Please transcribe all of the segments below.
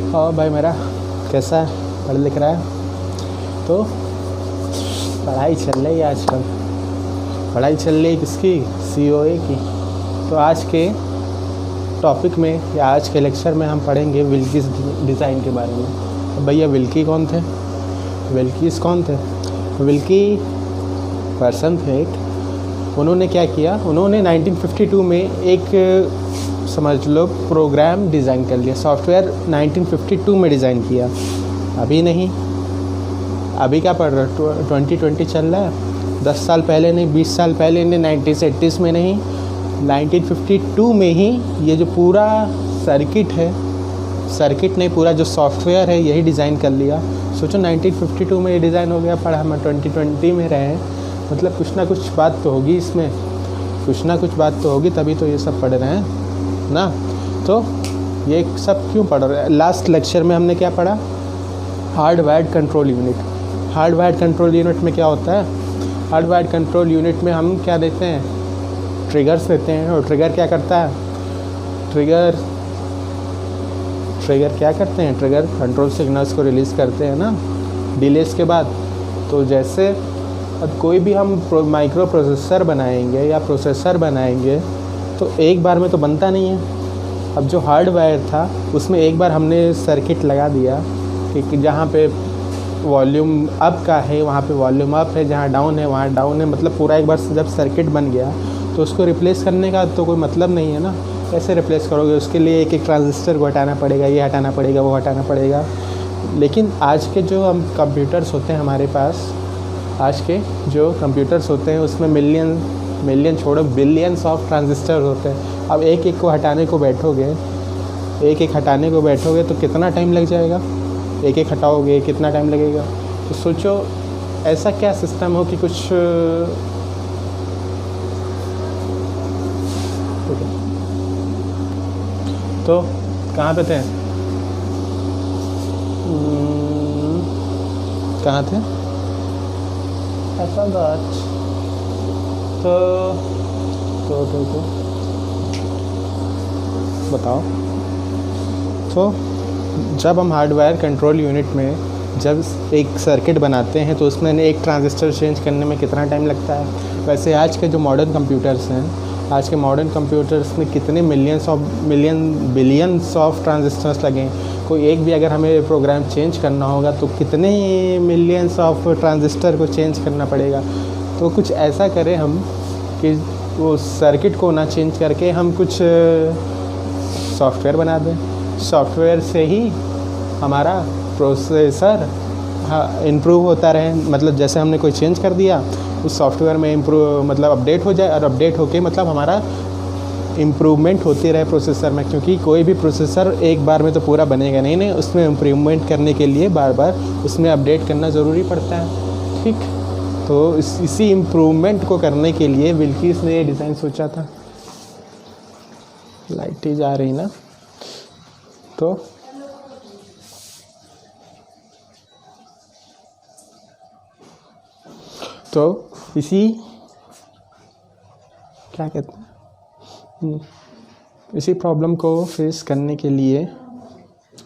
और भाई मेरा कैसा है, पढ़ लिख रहा है? तो पढ़ाई चल रही है आजकल, पढ़ाई चल रही है किसकी? COA की। तो आज के टॉपिक में या आज के लेक्चर में हम पढ़ेंगे विल्कीज़ डिज़ाइन के बारे में। तो भैया विल्की कौन थे? विल्कीज़ कौन थे? विल्की पर्सन थे एक। उन्होंने क्या किया, उन्होंने 1952 में एक समझ लो प्रोग्राम डिज़ाइन कर लिया, सॉफ्टवेयर 1952 में डिज़ाइन किया। अभी नहीं, अभी क्या पढ़ रहा है? 2020 चल रहा है। 10 साल पहले नहीं, 20 साल पहले नहीं, 1980s में नहीं, 1952 में ही ये जो पूरा सर्किट है, सर्किट नहीं पूरा जो सॉफ्टवेयर है यही डिज़ाइन कर लिया। सोचो 1952 में ये डिज़ाइन हो गया, पढ़ा हम 2020 में रहे, मतलब कुछ ना कुछ बात तो होगी इसमें, कुछ ना कुछ बात तो होगी, तभी तो ये सब पढ़ रहे हैं ना। तो ये सब क्यों पढ़ रहे हैं? लास्ट लेक्चर में हमने क्या पढ़ा? Hardwired control unit. Hardwired control unit में क्या होता है? हार्डवायर्ड कंट्रोल यूनिट में हम क्या देते हैं? ट्रिगर्स देते हैं। और ट्रिगर क्या करता है? ट्रिगर क्या करते हैं? ट्रिगर कंट्रोल सिग्नल्स को रिलीज़ करते हैं ना, डिलेस के बाद। तो जैसे अब कोई भी हम माइक्रो प्रोसेसर बनाएंगे या प्रोसेसर बनाएंगे तो एक बार में तो बनता नहीं है। अब जो हार्डवायर था उसमें एक बार हमने सर्किट लगा दिया कि जहाँ पे वॉल्यूम अप का है वहाँ पे वॉल्यूम अप है, जहाँ डाउन है वहाँ डाउन है, मतलब पूरा एक बार जब सर्किट बन गया तो उसको रिप्लेस करने का तो कोई मतलब नहीं है ना। कैसे रिप्लेस करोगे? उसके लिए एक एक ट्रांजिस्टर को हटाना पड़ेगा, ये हटाना पड़ेगा, वो हटाना पड़ेगा। लेकिन आज के जो हम कंप्यूटर्स होते हैं हमारे पास, आज के जो कंप्यूटर्स होते हैं उसमें मिलियन छोड़ो बिलियंस ऑफ ट्रांजिस्टर होते हैं। अब एक एक को हटाने को बैठोगे, एक एक हटाने को बैठोगे तो कितना टाइम लग जाएगा? एक एक हटाओगे कितना टाइम लगेगा? तो सोचो ऐसा क्या सिस्टम हो कि कुछ तो कहाँ पे थे? कहाँ थे? ऐसा बात तो बताओ। तो जब हम हार्डवायर कंट्रोल यूनिट में जब एक सर्किट बनाते हैं तो उसमें एक ट्रांजिस्टर चेंज करने में कितना टाइम लगता है? वैसे आज के जो मॉडर्न कंप्यूटर्स हैं, आज के मॉडर्न कंप्यूटर्स में कितने बिलियंस ऑफ ट्रांजिस्टर्स लगे हैं। कोई एक भी अगर हमें प्रोग्राम चेंज करना होगा तो कितने मिलियंस ऑफ ट्रांजिस्टर को चेंज करना पड़ेगा। तो कुछ ऐसा करें हम कि वो सर्किट को ना चेंज करके हम कुछ सॉफ्टवेयर बना दें। सॉफ्टवेयर से ही हमारा प्रोसेसर इम्प्रूव होता रहे, मतलब जैसे हमने कोई चेंज कर दिया उस सॉफ्टवेयर में इम्प्रूव मतलब अपडेट हो जाए, और अपडेट होके मतलब हमारा इम्प्रूवमेंट होती रहे प्रोसेसर में, क्योंकि कोई भी प्रोसेसर एक बार में तो पूरा बनेगा नहीं, उसमें इम्प्रूवमेंट करने के लिए बार बार उसमें अपडेट करना ज़रूरी पड़ता है। ठीक, तो इसी इम्प्रूवमेंट को करने के लिए विल्कीज़ ने ये डिज़ाइन सोचा था। लाइट ही जा रही ना, तो इसी क्या कहते हैं, इसी प्रॉब्लम को फेस करने के लिए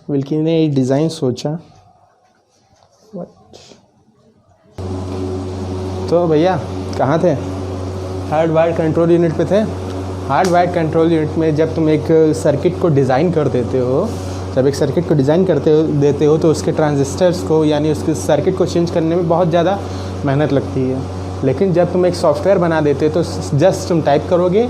विल्की ने एक डिज़ाइन सोचा। तो भैया कहाँ थे? हार्डवायर्ड कंट्रोल यूनिट पे थे। हार्डवायर्ड कंट्रोल यूनिट में जब तुम एक सर्किट को डिज़ाइन कर देते हो, जब एक सर्किट को डिज़ाइन देते हो तो उसके ट्रांजिस्टर्स को यानी उसके सर्किट को चेंज करने में बहुत ज़्यादा मेहनत लगती है। लेकिन जब तुम एक सॉफ्टवेयर बना देते हो तो जस्ट तुम टाइप करोगे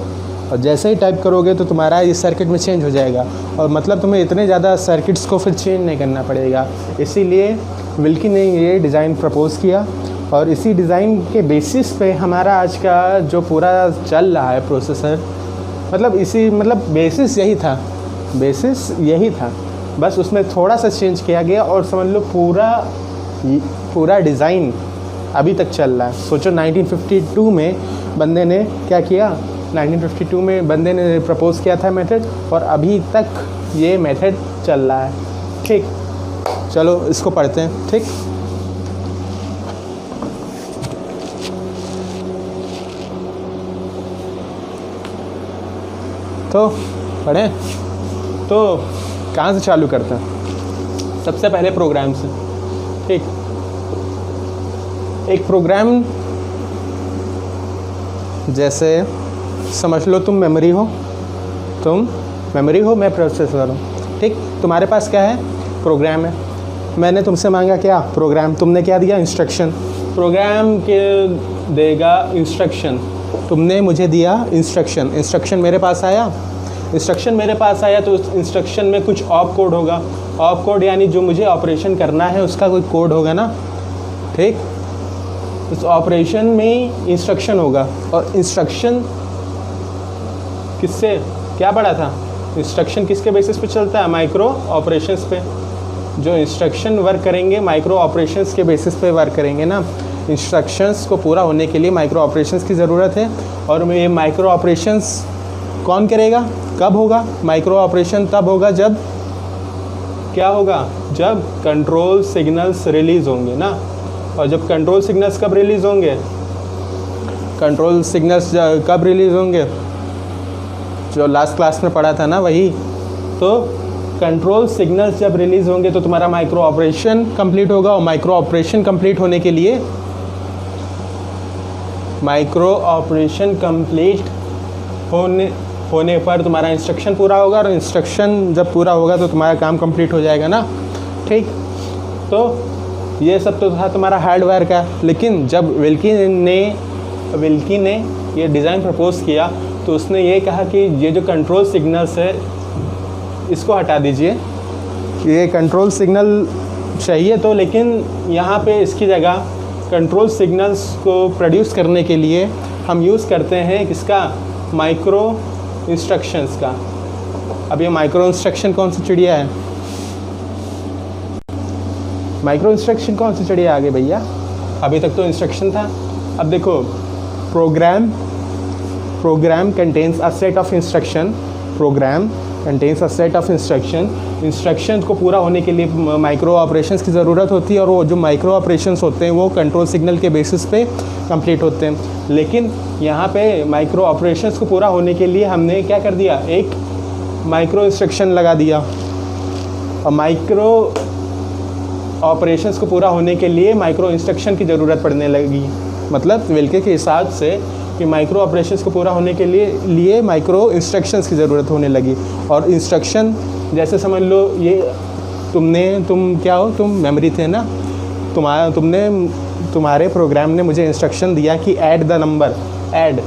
और जैसे ही टाइप करोगे तो तुम्हारा इस सर्किट में चेंज हो जाएगा, और मतलब तुम्हें इतने ज़्यादा सर्किट्स को फिर चेंज नहीं करना पड़ेगा। इसीलिए विल्की ने ये डिज़ाइन प्रपोज़ किया, और इसी डिज़ाइन के बेसिस पे हमारा आज का जो पूरा चल रहा है प्रोसेसर, मतलब बेसिस यही था, बस उसमें थोड़ा सा चेंज किया गया और समझ लो पूरा डिज़ाइन अभी तक चल रहा है। सोचो 1952 में बंदे ने क्या किया, 1952 में बंदे ने प्रपोज़ किया था मेथड, और अभी तक ये मेथड चल रहा है। ठीक, चलो इसको पढ़ते हैं। ठीक, तो पढ़ें तो कहाँ से चालू करते हैं? सबसे पहले प्रोग्राम से। ठीक, एक प्रोग्राम जैसे समझ लो तुम मेमोरी हो, मैं प्रोसेसर हूँ। ठीक, तुम्हारे पास क्या है? प्रोग्राम है। मैंने तुमसे मांगा क्या? प्रोग्राम। तुमने क्या दिया? इंस्ट्रक्शन। प्रोग्राम के देगा इंस्ट्रक्शन, तुमने मुझे दिया इंस्ट्रक्शन। इंस्ट्रक्शन मेरे पास आया तो उस इंस्ट्रक्शन में कुछ ऑप कोड होगा। ऑप कोड यानी जो मुझे ऑपरेशन करना है उसका कोई कोड होगा ना। ठीक, उस ऑपरेशन में इंस्ट्रक्शन होगा। और इंस्ट्रक्शन किससे क्या पढ़ा था? इंस्ट्रक्शन किसके बेसिस पे चलता है? माइक्रो ऑपरेशंस पे। जो इंस्ट्रक्शन वर्क करेंगे माइक्रो ऑपरेशंस के बेसिस पे वर्क करेंगे ना। इंस्ट्रक्शंस को पूरा होने के लिए माइक्रो ऑपरेशंस की ज़रूरत है। और ये माइक्रो ऑपरेशंस कौन करेगा? कब होगा? माइक्रो ऑपरेशन तब होगा जब क्या होगा? जब कंट्रोल सिग्नल्स रिलीज़ होंगे ना। और जब कंट्रोल सिग्नल्स कब रिलीज़ होंगे? कंट्रोल सिग्नल्स कब रिलीज़ होंगे? जो लास्ट क्लास में पढ़ा था ना, वही। तो कंट्रोल सिग्नल्स जब रिलीज़ होंगे तो तुम्हारा माइक्रो ऑपरेशन कंप्लीट होगा। और माइक्रो ऑपरेशन कंप्लीट होने के लिए होने पर तुम्हारा इंस्ट्रक्शन पूरा होगा। और इंस्ट्रक्शन जब पूरा होगा तो तुम्हारा काम कंप्लीट हो जाएगा ना। ठीक, तो ये सब तो था तुम्हारा हार्डवेयर का। लेकिन जब विल्की ने ये डिज़ाइन प्रपोज किया तो उसने ये कहा कि ये जो कंट्रोल सिग्नल्स है इसको हटा दीजिए। ये कंट्रोल सिग्नल चाहिए तो, लेकिन यहाँ पे इसकी जगह कंट्रोल सिग्नल्स को प्रोड्यूस करने के लिए हम यूज़ करते हैं किसका? माइक्रो इंस्ट्रक्शंस का। अब ये माइक्रो इंस्ट्रक्शन कौन सी चिड़िया है? माइक्रो इंस्ट्रक्शन कौन सी चिड़िया आ गई भैया? अभी तक तो इंस्ट्रक्शन था। अब देखो, program contains a set of instruction. Instruction को पूरा होने के लिए माइक्रो ऑपरेशंस की ज़रूरत होती है। और वो जो माइक्रो ऑपरेशंस होते हैं वो कंट्रोल सिग्नल के बेसिस पे कंप्लीट होते हैं। लेकिन यहाँ पे माइक्रो ऑपरेशंस को पूरा होने के लिए हमने क्या कर दिया? एक माइक्रो इंस्ट्रक्शन लगा दिया। और माइक्रो ऑपरेशंस को पूरा होने के लिए माइक्रो इंस्ट्रक्शन की ज़रूरत पड़ने लगी। मतलब विल्के के हिसाब से कि माइक्रो ऑपरेशंस को पूरा होने के लिए माइक्रो इंस्ट्रक्शंस की ज़रूरत होने लगी। और इंस्ट्रक्शन जैसे समझ लो, ये तुम क्या हो? तुम मेमोरी थे ना। तुम्हारे प्रोग्राम ने मुझे इंस्ट्रक्शन दिया कि ऐड द नंबर, ऐड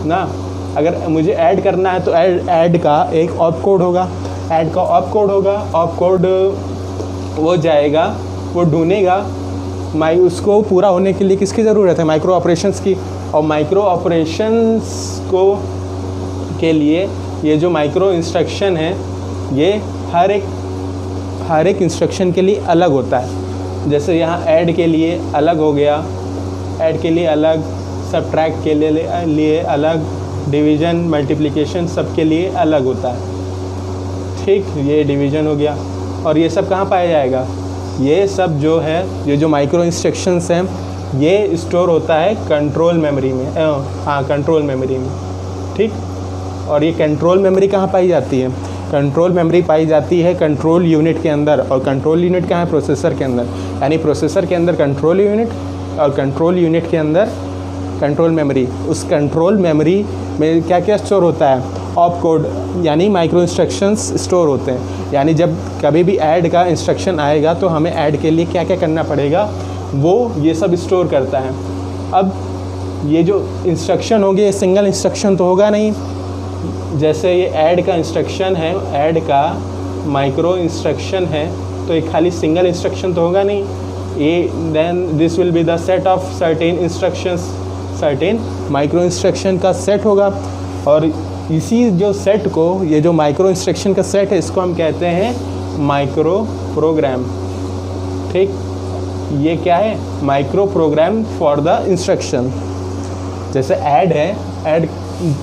ना। अगर मुझे ऐड करना है तो ऐड का एक ऑप कोड होगा। ऑप कोड वो जाएगा, वो ढूंढेगा। उसको पूरा होने के लिए किसकी ज़रूरत है? माइक्रो ऑपरेशंस की। और माइक्रो ऑपरेशंस के लिए ये जो माइक्रो इंस्ट्रक्शन है ये हर एक इंस्ट्रक्शन के लिए अलग होता है। जैसे यहाँ ऐड के लिए अलग हो गया, ऐड के लिए अलग, सबट्रैक्ट के लिए अलग, डिवीज़न मल्टीप्लिकेशन सब के लिए अलग होता है। ठीक, ये डिवीज़न हो गया। और ये सब कहाँ पाया जाएगा? ये सब जो है, ये जो माइक्रो इंस्ट्रक्शंस हैं ये स्टोर होता है कंट्रोल मेमोरी में। कंट्रोल मेमोरी में। ठीक, और ये कंट्रोल मेमोरी कहाँ पाई जाती है? कंट्रोल मेमोरी पाई जाती है कंट्रोल यूनिट के अंदर। और कंट्रोल यूनिट कहाँ है? प्रोसेसर के अंदर। यानी प्रोसेसर के अंदर कंट्रोल यूनिट और कंट्रोल यूनिट के अंदर कंट्रोल मेमोरी। उस कंट्रोल मेमोरी में क्या क्या स्टोर होता है? ऑप कोड यानी माइक्रो इंस्ट्रक्शंस स्टोर होते हैं। यानी जब कभी भी ऐड का इंस्ट्रक्शन आएगा तो हमें ऐड के लिए क्या क्या करना पड़ेगा, वो ये सब स्टोर करता है। अब ये जो इंस्ट्रक्शन होंगे, ये सिंगल इंस्ट्रक्शन तो होगा नहीं। जैसे ये ऐड का इंस्ट्रक्शन है, ऐड का माइक्रो इंस्ट्रक्शन है, तो ये खाली सिंगल इंस्ट्रक्शन तो होगा नहीं। ये then this will be the set of certain instructions, certain micro instruction का सेट होगा। और इसी जो सेट को, ये जो माइक्रो इंस्ट्रक्शन का सेट है, इसको हम कहते हैं माइक्रो प्रोग्राम। ठीक, ये क्या है? Micro program for the instruction. जैसे ऐड है, ऐड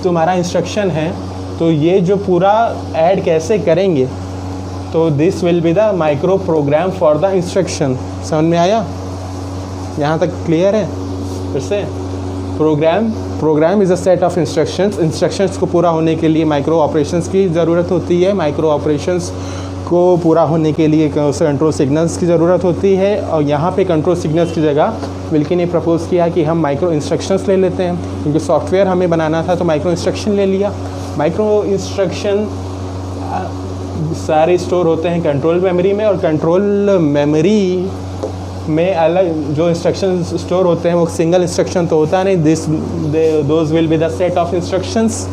तुम्हारा इंस्ट्रक्शन है, तो ये जो पूरा ऐड कैसे करेंगे, तो this will be the micro program for the instruction. समझ में आया? यहाँ तक क्लियर है? फिर से, program is a set of instructions. Instructions को पूरा होने के लिए माइक्रो ऑपरेशंस की ज़रूरत होती है। माइक्रो ऑपरेशंस को पूरा होने के लिए कंट्रोल सिग्नल्स की ज़रूरत होती है, और यहाँ पे कंट्रोल सिग्नल्स की जगह विल्की ने प्रपोज़ किया कि हम माइक्रो इंस्ट्रक्शंस ले लेते हैं, क्योंकि सॉफ्टवेयर हमें बनाना था तो माइक्रो इंस्ट्रक्शन ले लिया। माइक्रो इंस्ट्रक्शन सारे स्टोर होते हैं कंट्रोल मेमोरी में, और कंट्रोल मेमोरी में अलग जो इंस्ट्रक्शन स्टोर होते हैं वो सिंगल इंस्ट्रक्शन तो होता नहीं, those will be the set of instructions,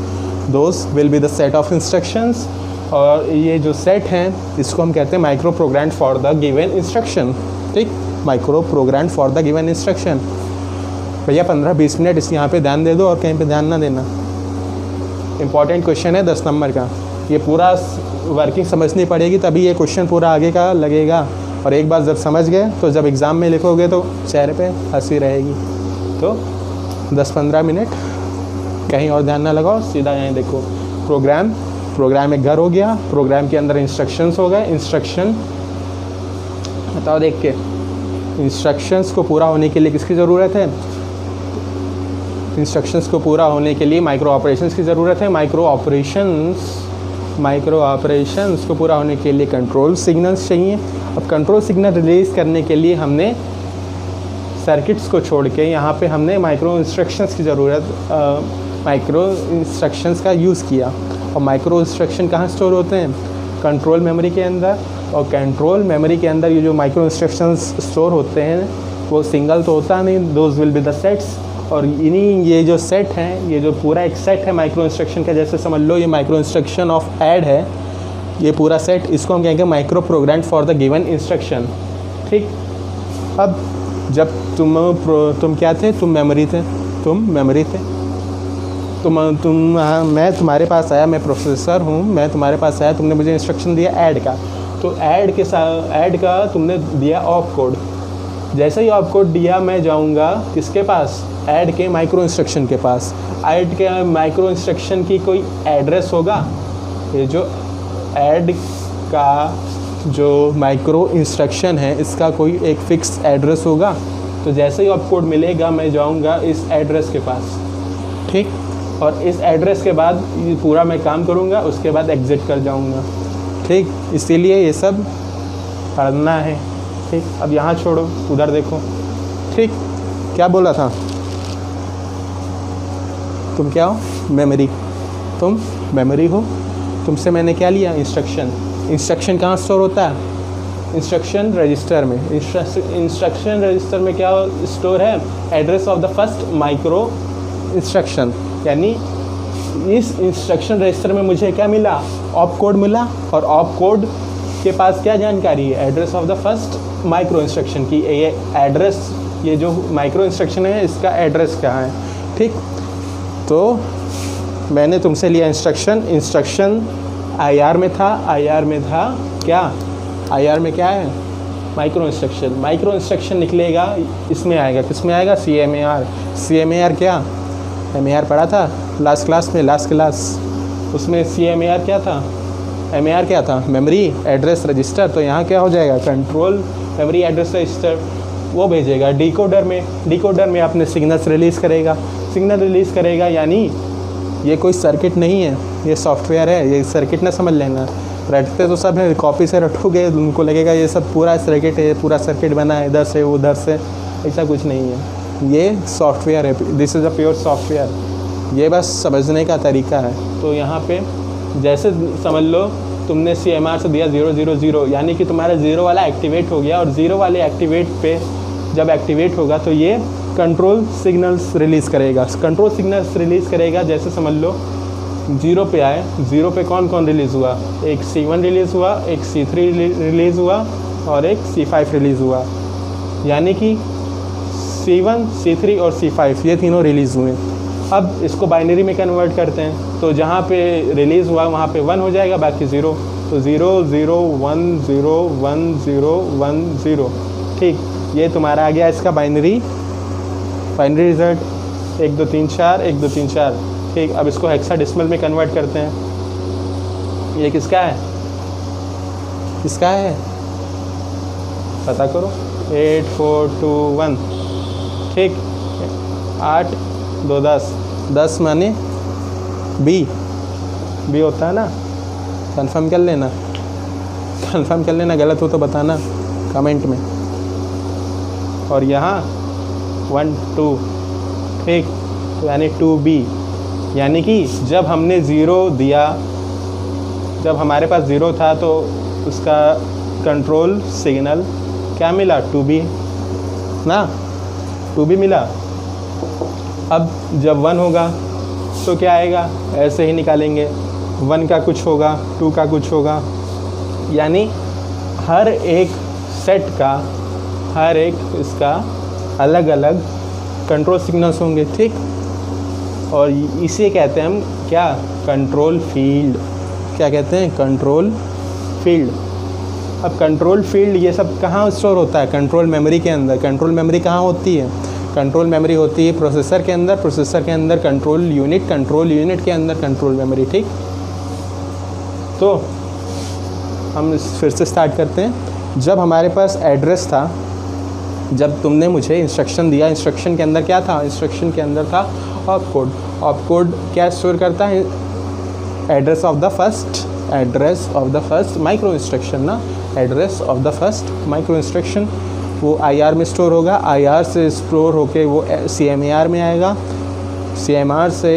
those will be the set of instructions. और ये जो सेट हैं इसको हम कहते हैं micro program for the given instruction. ठीक, micro program for the given instruction. भैया 15-20 मिनट इस यहाँ पे ध्यान दे दो और कहीं पे ध्यान ना देना। इंपॉर्टेंट क्वेश्चन है 10 नंबर का, ये पूरा वर्किंग समझनी पड़ेगी तभी ये क्वेश्चन पूरा आगे का लगेगा, और एक बार जब समझ गए तो जब एग्ज़ाम में लिखोगे तो चेहरे पे हंसी रहेगी। तो 10-15 मिनट कहीं और ध्यान ना लगाओ, सीधा यहाँ देखो। प्रोग्राम एक घर हो गया, प्रोग्राम के अंदर इंस्ट्रक्शंस हो गए। इंस्ट्रक्शन बताओ देख के, इंस्ट्रक्शंस को पूरा होने के लिए किसकी ज़रूरत है? इंस्ट्रक्शंस को पूरा होने के लिए माइक्रो ऑपरेशंस की ज़रूरत है। माइक्रो ऑपरेशंस को पूरा होने के लिए कंट्रोल सिग्नल्स चाहिए। अब कंट्रोल सिग्नल रिलीज़ करने के लिए हमने सर्किट्स को छोड़ के यहाँ पे हमने माइक्रो इंस्ट्रक्शंस की ज़रूरत, माइक्रो इंस्ट्रक्शंस का यूज़ किया। और माइक्रो इंस्ट्रक्शन कहाँ स्टोर होते हैं? कंट्रोल मेमोरी के अंदर। और कंट्रोल मेमोरी के अंदर ये जो माइक्रो इंस्ट्रक्शंस स्टोर होते हैं वो सिंगल तो होता नहीं, those will be the sets. और इन्हीं ये जो सेट हैं, ये जो पूरा एक सेट है माइक्रो इंस्ट्रक्शन का, जैसे समझ लो ये माइक्रो इंस्ट्रक्शन ऑफ ऐड है, ये पूरा सेट, इसको हम कहेंगे micro program for the given instruction. ठीक, अब जब तुम क्या थे? तुम मेमोरी थे, मैं तुम्हारे पास आया, मैं प्रोफेसर हूँ, मैं तुम्हारे पास आया, तुमने मुझे इंस्ट्रक्शन दिया ऐड का, तो ऐड के साथ ऐड का तुमने दिया ऑप कोड। जैसे ही ऑप कोड दिया मैं जाऊँगा किसके पास? ऐड के माइक्रो इंस्ट्रक्शन के पास। ऐड के माइक्रो इंस्ट्रक्शन की कोई एड्रेस होगा? ये जो ऐड का जो माइक्रो इंस्ट्रक्शन है इसका कोई एक फ़िक्स एड्रेस होगा। तो जैसे ही ऑप कोड मिलेगा मैं जाऊँगा इस एड्रेस के पास। ठीक, और इस एड्रेस के बाद ये पूरा मैं काम करूँगा, उसके बाद एग्ज़िट कर जाऊँगा। ठीक, इसीलिए ये सब पढ़ना है। ठीक, अब यहाँ छोड़ो, उधर देखो। ठीक, क्या बोला था? तुम क्या हो? मेमोरी। तुम मेमोरी हो। तुमसे मैंने क्या लिया? इंस्ट्रक्शन। इंस्ट्रक्शन कहाँ स्टोर होता है? इंस्ट्रक्शन रजिस्टर में। इंस्ट्रक्शन रजिस्टर में क्या स्टोर है? Address of the first micro instruction. यानी इस इंस्ट्रक्शन रजिस्टर में मुझे क्या मिला? ऑप कोड मिला, और ऑप कोड के पास क्या जानकारी है? Address of the first micro instruction की। ये एड्रेस, ये जो माइक्रो इंस्ट्रक्शन है इसका एड्रेस कहाँ है? ठीक, तो मैंने तुमसे लिया इंस्ट्रक्शन IR में था। IR में था क्या? IR में क्या है? माइक्रो इंस्ट्रक्शन निकलेगा, इसमें आएगा, किस में आएगा? CMAR क्या? MAR पढ़ा था लास्ट क्लास, उसमें CMAR क्या था? MAR क्या था? Memory address register. तो यहाँ क्या हो जाएगा? कंट्रोल मेमोरी एड्रेस रजिस्टर, वो भेजेगा डिकोडर में अपने सिग्नल्स रिलीज़ करेगा। यानी ये कोई सर्किट नहीं है, ये सॉफ्टवेयर है। ये सर्किट ना समझ लेना, रटते तो सब है, कॉपी से रटोगे उनको लगेगा ये सब पूरा सर्किट है, पूरा सर्किट बना है इधर से उधर से, ऐसा कुछ नहीं है। ये सॉफ्टवेयर है, this is a pure software. ये बस समझने का तरीका है। तो यहाँ पे जैसे समझ लो तुमने CMR से दिया 000, यानी कि तुम्हारा 0 वाला एक्टिवेट हो गया, और 0 वाले एक्टिवेट पे जब एक्टिवेट होगा तो ये कंट्रोल सिग्नल्स रिलीज़ करेगा। जैसे समझ लो 0 पे आए, 0 पे कौन कौन रिलीज़ हुआ? एक C1 रिलीज़ हुआ, एक C3 रिलीज़ हुआ, और एक C5 रिलीज़ हुआ। यानी कि C1, C3 और C5 ये तीनों रिलीज़ हुए। अब इसको बाइनरी में कन्वर्ट करते हैं, तो जहाँ पे रिलीज़ हुआ वहाँ पे 1 हो जाएगा, बाकी 0। तो 0 0 1 0 1 0 1 0। ठीक, ये तुम्हारा आ गया इसका बाइनरी रिजल्ट 1 2 3 4 1 2 3 4। ठीक, अब इसको हेक्साडेसिमल में कन्वर्ट करते हैं। ये किसका है? पता करो। 8 4 2 1। ठीक, 8 2 10 माने बी होता है ना, कंफर्म कर लेना। कंफर्म कर लेना, गलत हो तो बताना कमेंट में। और यहाँ 1 2, ठीक, तो यानी 2b, यानी कि जब हमने ज़ीरो दिया, जब हमारे पास ज़ीरो था तो उसका कंट्रोल सिग्नल क्या मिला, 2b ना, 2b मिला। अब जब 1 होगा तो क्या आएगा, ऐसे ही निकालेंगे, 1 का कुछ होगा, 2 का कुछ होगा, यानी हर एक सेट का, हर एक इसका अलग अलग कंट्रोल सिग्नल्स होंगे, ठीक। और इसे कहते हैं हम क्या, कंट्रोल फील्ड। क्या कहते हैं, कंट्रोल फील्ड। अब कंट्रोल फील्ड ये सब कहाँ स्टोर होता है, कंट्रोल मेमोरी के अंदर। कंट्रोल मेमोरी कहाँ होती है, कंट्रोल मेमोरी होती है प्रोसेसर के अंदर, प्रोसेसर के अंदर कंट्रोल यूनिट, कंट्रोल यूनिट के अंदर कंट्रोल मेमोरी, ठीक। तो हम फिर से स्टार्ट करते हैं। जब हमारे पास एड्रेस था, जब तुमने मुझे इंस्ट्रक्शन दिया, इंस्ट्रक्शन के अंदर क्या था, इंस्ट्रक्शन के अंदर था ऑप कोड। ऑप कोड क्या स्टोर करता है, address of the first, address of the first micro instruction ना, address of the first micro instruction. वो IR में स्टोर होगा, IR से स्टोर होके वो CMAR में आएगा, CMAR से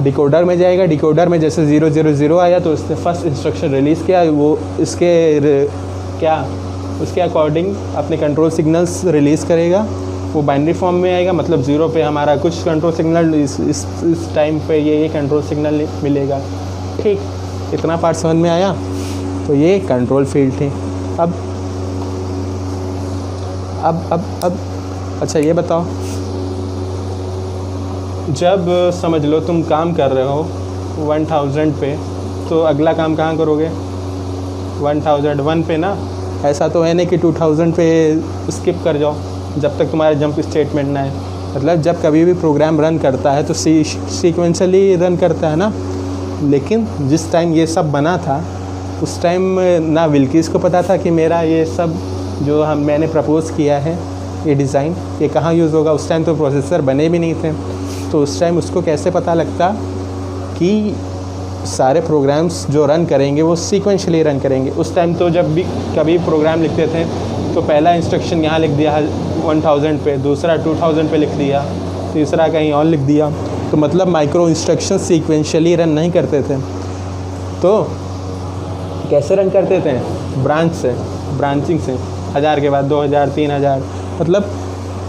डिकोडर में जाएगा, डिकोडर में जैसे 000 आया तो उसने फर्स्ट इंस्ट्रक्शन रिलीज़ किया, वो इसके क्या, उसके अकॉर्डिंग अपने कंट्रोल सिग्नल्स रिलीज़ करेगा। वो बाइनरी फॉर्म में आएगा, मतलब 0 पे हमारा कुछ कंट्रोल सिग्नल, इस टाइम पे ये कंट्रोल सिग्नल मिलेगा, ठीक। इतना पार्ट समझ में आया। तो ये कंट्रोल फील्ड थी। अब अच्छा ये बताओ, जब समझ लो तुम काम कर रहे हो 1000 पे, तो अगला काम कहाँ करोगे, 1001 पे ना। ऐसा तो है नहीं कि 2000 पे स्किप कर जाओ जब तक तुम्हारा जंप स्टेटमेंट ना है। मतलब जब कभी भी प्रोग्राम रन करता है तो सीक्वेंशली रन करता है ना। लेकिन जिस टाइम ये सब बना था उस टाइम ना विल्कीज़ को पता था कि मेरा ये सब जो मैंने प्रपोज़ किया है, ये डिज़ाइन, ये कहाँ यूज़ होगा। उस टाइम तो प्रोसेसर बने भी नहीं थे, तो उस टाइम उसको कैसे पता लगता कि सारे प्रोग्राम्स जो रन करेंगे वो सीक्वेंशली रन करेंगे। उस टाइम तो जब भी कभी प्रोग्राम लिखते थे तो पहला इंस्ट्रक्शन यहाँ लिख दिया 1000 पे, दूसरा 2000 पे लिख दिया, तीसरा कहीं और लिख दिया। तो मतलब माइक्रो इंस्ट्रक्शन सीक्वेंशली रन नहीं करते थे। तो कैसे रन करते थे, ब्रांच से, ब्रांचिंग से, 1000 के बाद 2000, 3000। मतलब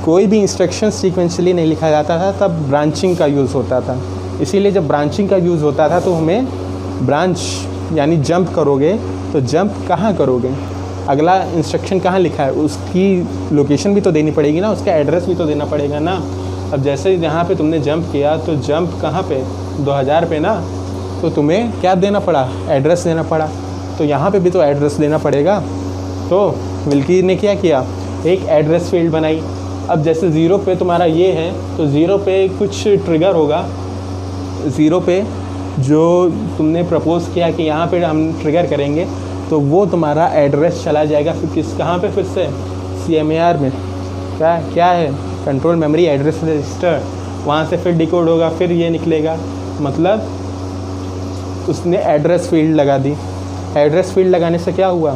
कोई भी इंस्ट्रक्शन सीक्वेंशली नहीं लिखा जाता था, तब ब्रांचिंग का यूज़ होता था। इसीलिए जब ब्रांचिंग का यूज़ होता था तो हमें ब्रांच यानी जंप करोगे तो जंप कहाँ करोगे, अगला इंस्ट्रक्शन कहाँ लिखा है उसकी लोकेशन भी तो देनी पड़ेगी ना, उसका एड्रेस भी तो देना पड़ेगा ना। अब जैसे यहाँ पे तुमने जंप किया तो जंप कहाँ पे, 2000 पे ना, तो तुम्हें क्या देना पड़ा, एड्रेस देना पड़ा। तो यहाँ पे भी तो एड्रेस देना पड़ेगा। तो विल्की ने क्या किया, एक एड्रेस फील्ड बनाई। अब जैसे 0 पे तुम्हारा ये है तो 0 पे कुछ ट्रिगर होगा, 0 पे जो तुमने प्रपोज़ किया कि यहाँ पे हम ट्रिगर करेंगे तो वो तुम्हारा एड्रेस चला जाएगा फिर कहाँ पे, फिर से CMAR में। क्या है, कंट्रोल मेमोरी एड्रेस रजिस्टर। वहाँ से फिर डिकोड होगा, फिर ये निकलेगा। मतलब उसने एड्रेस फील्ड लगा दी। एड्रेस फील्ड लगाने से क्या हुआ,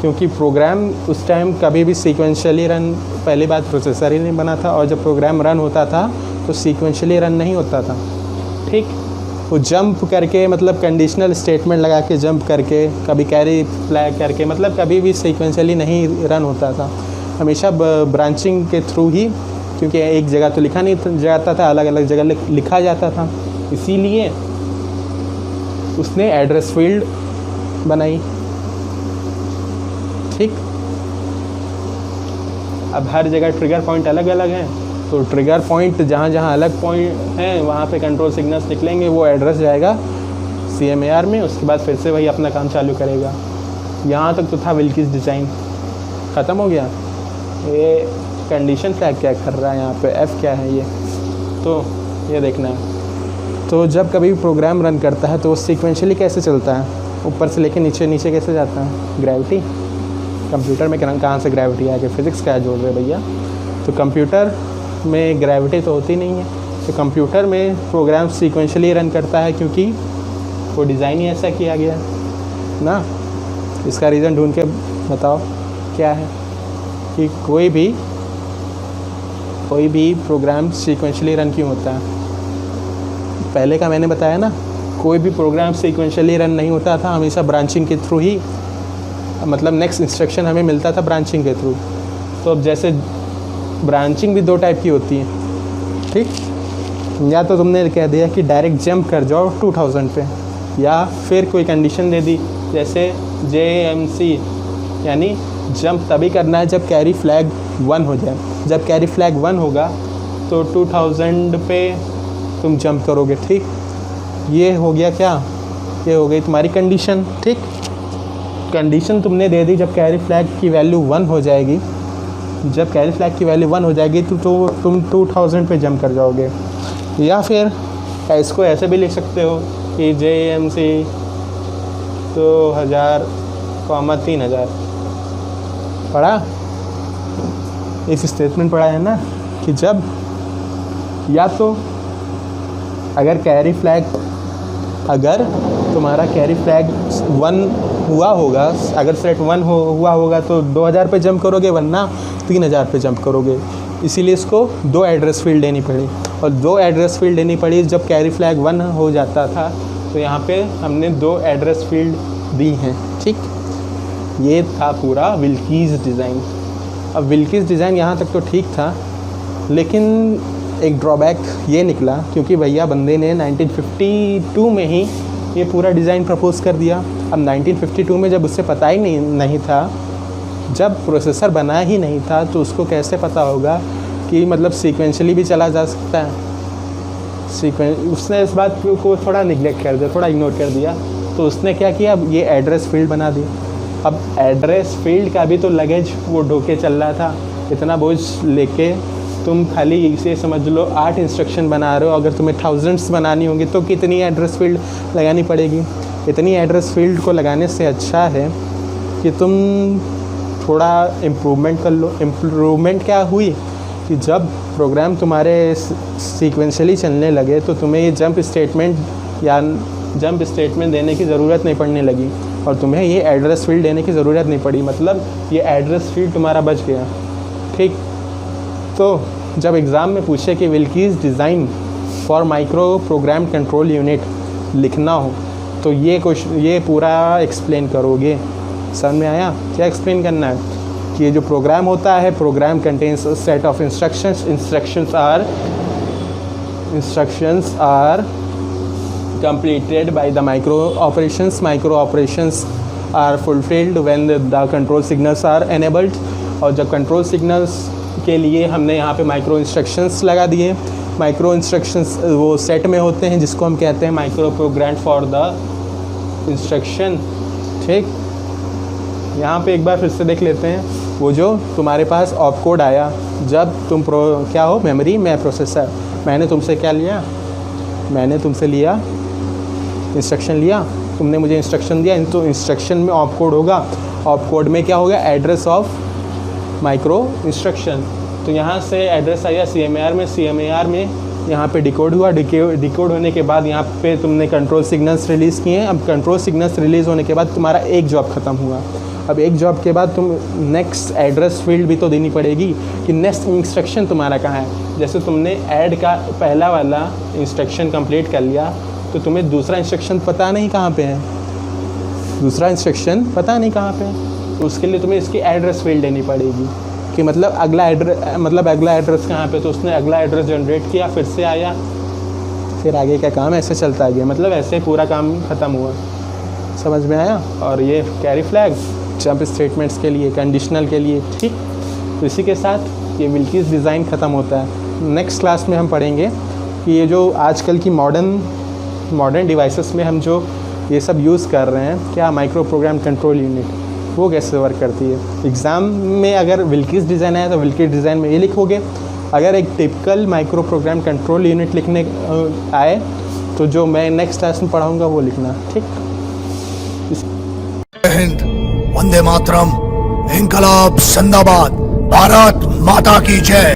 क्योंकि प्रोग्राम उस टाइम कभी भी सीक्वेंशली रन, पहली बात प्रोसेसर ही नहीं बना था, और जब प्रोग्राम रन होता था तो सीक्वेंशली रन नहीं होता था, ठीक। वो जंप करके, मतलब कंडीशनल स्टेटमेंट लगा के जंप करके, कभी कैरी फ्लैग करके, मतलब कभी भी सीक्वेंशली नहीं रन होता था, हमेशा ब्रांचिंग के थ्रू ही। क्योंकि एक जगह तो लिखा नहीं जाता था, अलग अलग जगह लिखा जाता था, इसीलिए उसने एड्रेस फील्ड बनाई, ठीक। अब हर जगह ट्रिगर पॉइंट अलग अलग हैं, तो ट्रिगर पॉइंट जहाँ जहाँ अलग पॉइंट हैं वहाँ पे कंट्रोल सिग्नल्स निकलेंगे, वो एड्रेस जाएगा CMAR में। उसके बाद फिर से वही अपना काम चालू करेगा। यहाँ तक तो था विल्कीज़ डिज़ाइन, ख़त्म हो गया। ये कंडीशन फ्लैग क्या कर रहा है यहाँ पे, F क्या है ये, तो ये देखना है। तो जब कभी भी प्रोग्राम रन करता है तो वो सीक्वेंशली कैसे चलता है, ऊपर से लेके नीचे, नीचे कैसे जाता है, ग्रेविटी। कंप्यूटर में कहाँ से ग्रेविटी आ गई, फिज़िक्स क्या जोड़ रहे भैया। तो कंप्यूटर में ग्रेविटी तो होती नहीं है, तो कंप्यूटर में प्रोग्राम सीक्वेंशली रन करता है क्योंकि वो डिज़ाइन ही ऐसा किया गया ना। इसका रीज़न ढूंढ के बताओ क्या है। कि कोई भी प्रोग्राम सीक्वेंशियली रन क्यों होता है। पहले का मैंने बताया ना, कोई भी प्रोग्राम सीक्वेंशियली रन नहीं होता था, हमेशा ब्रांचिंग के थ्रू ही, मतलब नेक्स्ट इंस्ट्रक्शन हमें मिलता था ब्रांचिंग के थ्रू। तो अब जैसे ब्रांचिंग भी दो टाइप की होती है, ठीक। या तो तुमने कह दिया कि डायरेक्ट जंप कर जाओ 2000 पे, या फिर कोई कंडीशन दे दी जैसे JMC, यानी जंप तभी करना है जब कैरी फ्लैग 1 हो जाए। जब कैरी फ्लैग 1 होगा तो 2000 पे तुम जंप करोगे, ठीक। ये हो गया क्या, ये हो गई तुम्हारी कंडीशन, ठीक। कंडीशन तुमने दे दी, जब कैरी फ्लैग की वैल्यू 1 हो जाएगी, जब कैरी फ्लैग की वैल्यू 1 हो जाएगी तो तुम 2000 पे जंप कर जाओगे। या फिर इसको ऐसे भी लिख सकते हो कि JMC 2000, 3000 पढ़ा, इस स्टेटमेंट पढ़ा है ना, कि जब या तो अगर तुम्हारा कैरी फ्लैग 1 हुआ होगा, अगर सेट 1 हुआ होगा तो 2000 पे जंप करोगे, वरना 3000 पे जंप करोगे। इसीलिए इसको 2 एड्रेस फील्ड देनी पड़ी, और 2 एड्रेस फील्ड देनी पड़ी जब कैरी फ्लैग 1 हो जाता था। तो यहाँ पे हमने 2 एड्रेस फील्ड दी हैं, ठीक। ये था पूरा विल्कीज़ डिज़ाइन। अब विल्कीज़ डिज़ाइन यहाँ तक तो ठीक था, लेकिन एक ड्रॉबैक ये निकला, क्योंकि भैया बंदे ने 1952 में ही ये पूरा डिज़ाइन प्रपोज़ कर दिया। अब 1952 में जब उससे पता ही नहीं था, जब प्रोसेसर बना ही नहीं था, तो उसको कैसे पता होगा कि मतलब सीक्वेंशली भी चला जा सकता है। उसने इस बात को थोड़ा निगलेक्ट कर दिया, थोड़ा इग्नोर कर दिया। तो उसने क्या किया, अब ये एड्रेस फील्ड बना दिया। अब एड्रेस फील्ड का भी तो लगेज वो ढोके चल रहा था, इतना बोझ लेके तुम खाली इसे समझ लो 8 इंस्ट्रक्शन बना रहे हो। अगर तुम्हें थाउजेंड्स बनानी होंगी तो कितनी एड्रेस फील्ड लगानी पड़ेगी। इतनी एड्रेस फील्ड को लगाने से अच्छा है कि तुम थोड़ा इम्प्रूवमेंट कर लो। इम्प्रूवमेंट क्या हुई कि जब प्रोग्राम तुम्हारे सीक्वेंशियली चलने लगे तो तुम्हें ये जंप स्टेटमेंट देने की ज़रूरत नहीं पड़ने लगी, और तुम्हें ये एड्रेस फील्ड देने की ज़रूरत नहीं पड़ी। मतलब ये एड्रेस फील्ड तुम्हारा बच गया, ठीक। तो जब एग्ज़ाम में पूछे कि Wilkes design for micro program control unit लिखना हो, तो ये पूरा एक्सप्लेन करोगे। समझ में आया क्या एक्सप्लेन करना है? कि ये जो प्रोग्राम होता है, program contains a set of instructions. Instructions are completed by the micro operations are fulfilled when the control signals are enabled। और जब कंट्रोल सिग्नल्स के लिए हमने यहाँ पे माइक्रो इंस्ट्रक्शंस लगा दिए। माइक्रो इंस्ट्रक्शंस वो सेट में होते हैं जिसको हम कहते हैं micro program for the instruction, ठीक। यहाँ पे एक बार फिर से देख लेते हैं। वो जो तुम्हारे पास ऑप कोड आया, जब तुम क्या हो, मेमोरी में प्रोसेसर, मैंने तुमसे क्या लिया, मैंने तुमसे लिया इंस्ट्रक्शन लिया, तुमने मुझे इंस्ट्रक्शन दिया, तो इंस्ट्रक्शन में ऑप कोड होगा। ऑप कोड में क्या होगा, एड्रेस ऑफ माइक्रो इंस्ट्रक्शन। तो यहाँ से एड्रेस आया CMAR में यहाँ पे डिकोड हुआ। डिकोड होने के बाद यहाँ पे तुमने कंट्रोल सिग्नल्स रिलीज़ किए। अब कंट्रोल सिग्नल्स रिलीज़ होने के बाद तुम्हारा एक जॉब ख़त्म हुआ। अब एक जॉब के बाद तुम नेक्स्ट एड्रेस फील्ड भी तो देनी पड़ेगी कि नेक्स्ट इंस्ट्रक्शन तुम्हारा कहाँ है। जैसे तुमने ऐड का पहला वाला इंस्ट्रक्शन कंप्लीट कर लिया, तो तुम्हें दूसरा इंस्ट्रक्शन पता नहीं कहाँ पे है, तो उसके लिए तुम्हें इसकी एड्रेस फील्ड देनी पड़ेगी कि मतलब अगला एड्रेस कहाँ पे। तो उसने अगला एड्रेस जनरेट किया, फिर से आया, फिर आगे का काम ऐसे चलता गया। मतलब ऐसे पूरा काम ख़त्म हुआ। समझ में आया? और ये कैरी फ्लैग जंप स्टेटमेंट्स के लिए, कंडीशनल के लिए, ठीक। तो इसी के साथ ये विल्कीज़ डिज़ाइन ख़त्म होता है। नेक्स्ट क्लास में हम पढ़ेंगे कि ये जो आजकल की मॉडर्न डिवाइसेस में हम जो ये सब यूज़ कर रहे हैं, क्या माइक्रो प्रोग्राम कंट्रोल यूनिट, वो कैसे वर्क करती है। एग्ज़ाम में अगर विल्कीज़ डिज़ाइन आया तो विल्कीज़ डिज़ाइन में ये लिखोगे। अगर एक typical micro program control unit लिखने आए तो जो मैं नेक्स्ट क्लास में पढ़ाऊँगा वो लिखना, ठीक। हिंद, वंदे मातरम, इंकलाब जिंदाबाद, भारत माता की जय।